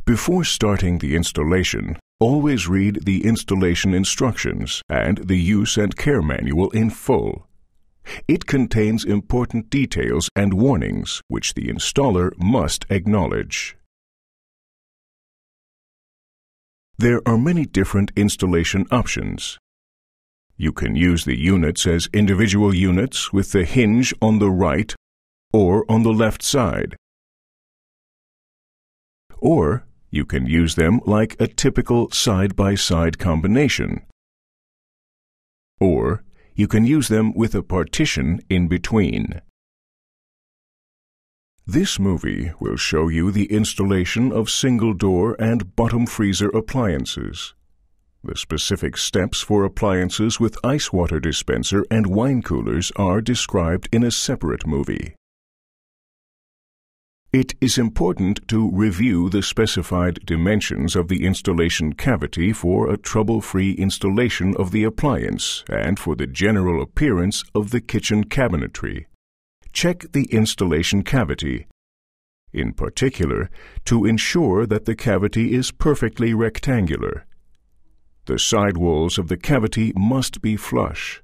Before starting the installation, always read the installation instructions and the use and care manual in full. It contains important details and warnings which the installer must acknowledge. There are many different installation options. You can use the units as individual units with the hinge on the right or on the left side. Or you can use them like a typical side-by-side combination. Or you can use them with a partition in between. This movie will show you the installation of single-door and bottom freezer appliances. The specific steps for appliances with ice water dispenser and wine coolers are described in a separate movie. It is important to review the specified dimensions of the installation cavity for a trouble-free installation of the appliance and for the general appearance of the kitchen cabinetry. Check the installation cavity, in particular, to ensure that the cavity is perfectly rectangular. The side walls of the cavity must be flush.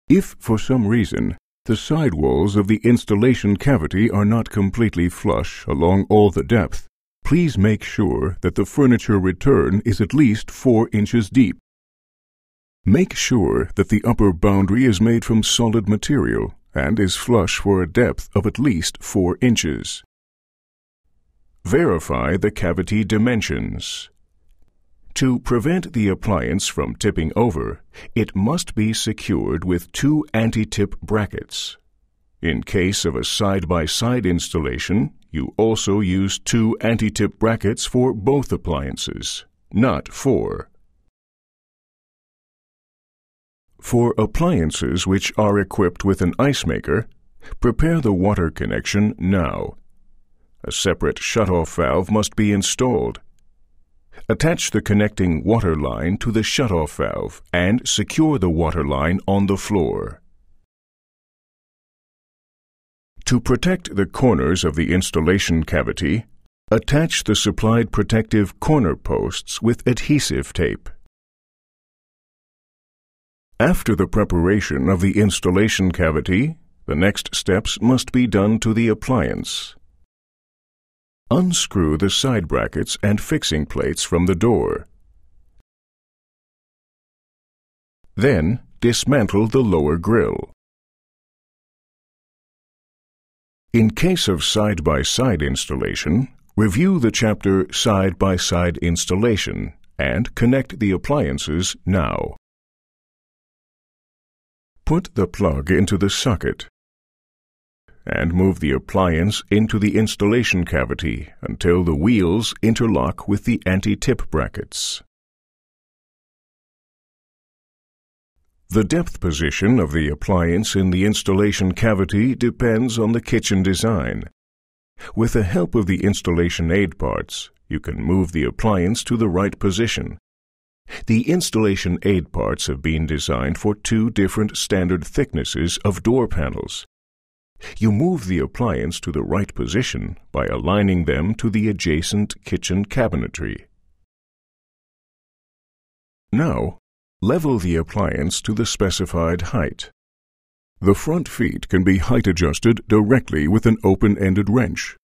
If, for some reason, the side walls of the installation cavity are not completely flush along all the depth, please make sure that the furniture return is at least 4 inches deep. Make sure that the upper boundary is made from solid material and is flush for a depth of at least 4 inches. Verify the cavity dimensions. To prevent the appliance from tipping over, it must be secured with 2 anti-tip brackets. In case of a side-by-side installation, you also use 2 anti-tip brackets for both appliances, not 4. For appliances which are equipped with an ice maker, prepare the water connection now. A separate shutoff valve must be installed. Attach the connecting water line to the shutoff valve and secure the water line on the floor. To protect the corners of the installation cavity, attach the supplied protective corner posts with adhesive tape. After the preparation of the installation cavity, the next steps must be done to the appliance. Unscrew the side brackets and fixing plates from the door. Then, dismantle the lower grill. In case of side-by-side installation, review the chapter Side-by-Side Installation and connect the appliances now. Put the plug into the socket and move the appliance into the installation cavity until the wheels interlock with the anti-tip brackets. The depth position of the appliance in the installation cavity depends on the kitchen design. With the help of the installation aid parts, you can move the appliance to the right position. The installation aid parts have been designed for 2 different standard thicknesses of door panels. You move the appliance to the right position by aligning them to the adjacent kitchen cabinetry. Now, level the appliance to the specified height. The front feet can be height adjusted directly with an open-ended wrench.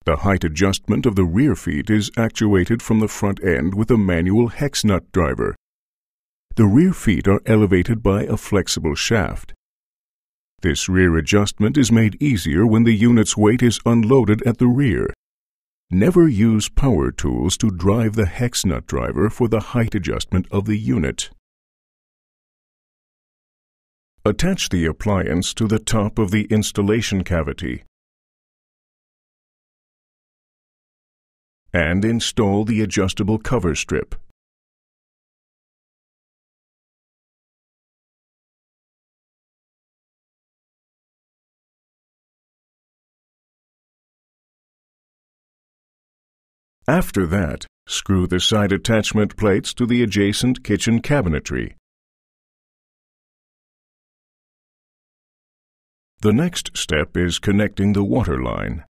The height adjustment of the rear feet is actuated from the front end with a manual hex nut driver. The rear feet are elevated by a flexible shaft. This rear adjustment is made easier when the unit's weight is unloaded at the rear. Never use power tools to drive the hex nut driver for the height adjustment of the unit. Attach the appliance to the top of the installation cavity and install the adjustable cover strip. After that, screw the side attachment plates to the adjacent kitchen cabinetry. The next step is connecting the water line.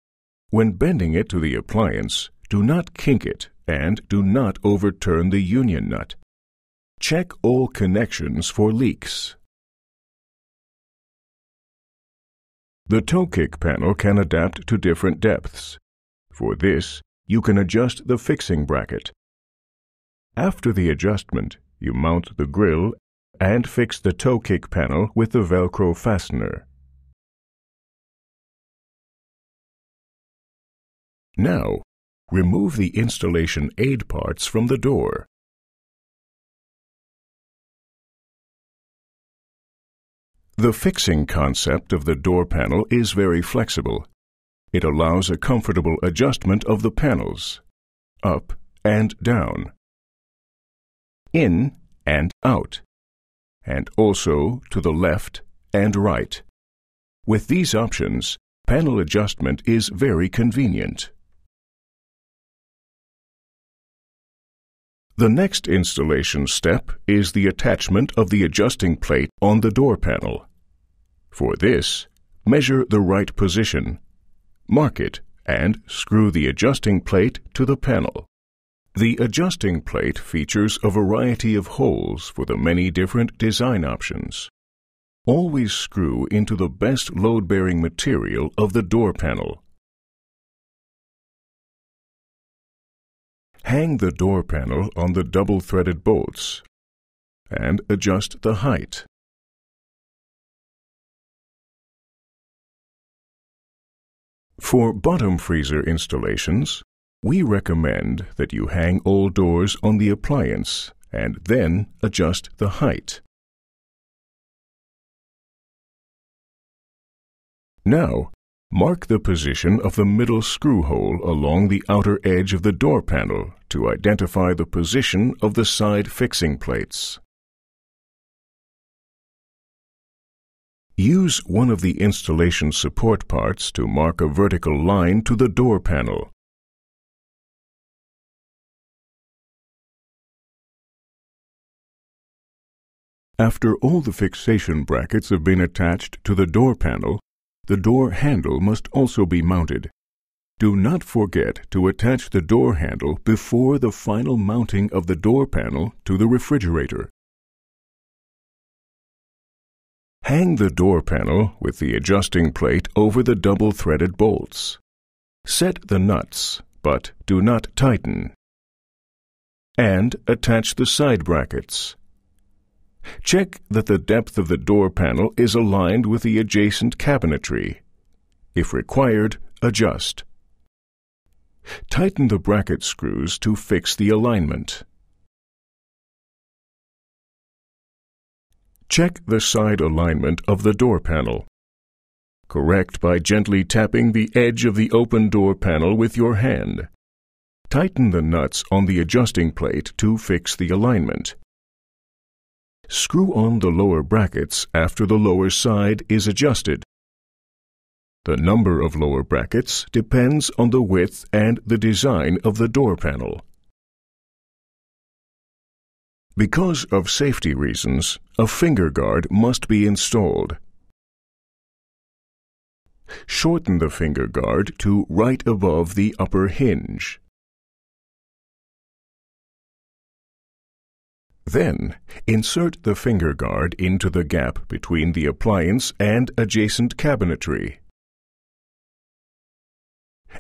When bending it to the appliance, do not kink it and do not overturn the union nut. Check all connections for leaks. The toe kick panel can adapt to different depths. For this, you can adjust the fixing bracket. After the adjustment, you mount the grill and fix the toe kick panel with the Velcro fastener. Now, remove the installation aid parts from the door. The fixing concept of the door panel is very flexible. It allows a comfortable adjustment of the panels, up and down, in and out, and also to the left and right. With these options, panel adjustment is very convenient. The next installation step is the attachment of the adjusting plate on the door panel. For this, measure the right position, mark it, and screw the adjusting plate to the panel. The adjusting plate features a variety of holes for the many different design options. Always screw into the best load-bearing material of the door panel. Hang the door panel on the double-threaded bolts and adjust the height. For bottom freezer installations, we recommend that you hang all doors on the appliance and then adjust the height. Now, mark the position of the middle screw hole along the outer edge of the door panel to identify the position of the side fixing plates. Use one of the installation support parts to mark a vertical line to the door panel. After all the fixation brackets have been attached to the door panel, the door handle must also be mounted. Do not forget to attach the door handle before the final mounting of the door panel to the refrigerator. Hang the door panel with the adjusting plate over the double-threaded bolts. Set the nuts, but do not tighten. And attach the side brackets. Check that the depth of the door panel is aligned with the adjacent cabinetry. If required, adjust. Tighten the bracket screws to fix the alignment. Check the side alignment of the door panel. Correct by gently tapping the edge of the open door panel with your hand. Tighten the nuts on the adjusting plate to fix the alignment. Screw on the lower brackets after the lower side is adjusted. The number of lower brackets depends on the width and the design of the door panel. Because of safety reasons, a finger guard must be installed. Shorten the finger guard to right above the upper hinge. Then, insert the finger guard into the gap between the appliance and adjacent cabinetry.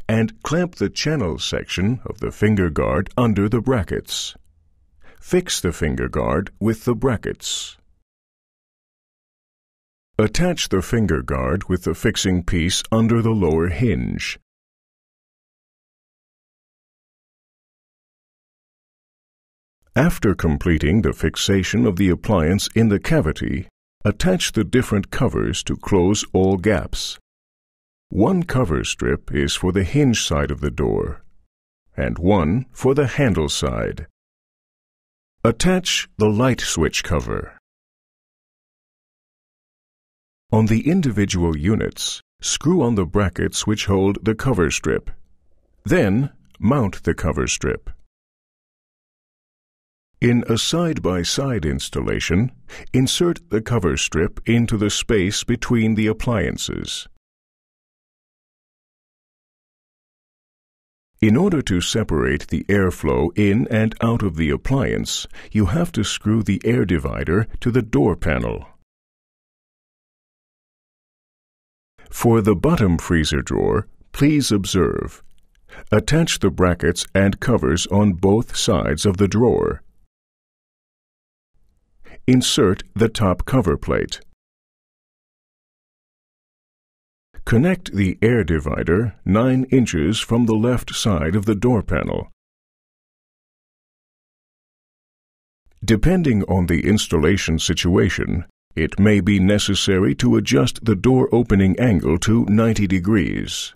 And clamp the channel section of the finger guard under the brackets. Fix the finger guard with the brackets. Attach the finger guard with the fixing piece under the lower hinge. After completing the fixation of the appliance in the cavity, attach the different covers to close all gaps. One cover strip is for the hinge side of the door, and one for the handle side. Attach the light switch cover. On the individual units, screw on the brackets which hold the cover strip. Then, mount the cover strip. In a side-by-side installation, insert the cover strip into the space between the appliances. In order to separate the airflow in and out of the appliance, you have to screw the air divider to the door panel. For the bottom freezer drawer, please observe. Attach the brackets and covers on both sides of the drawer. Insert the top cover plate. Connect the air divider 9 inches from the left side of the door panel. Depending on the installation situation, it may be necessary to adjust the door opening angle to 90 degrees.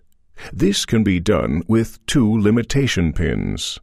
This can be done with 2 limitation pins.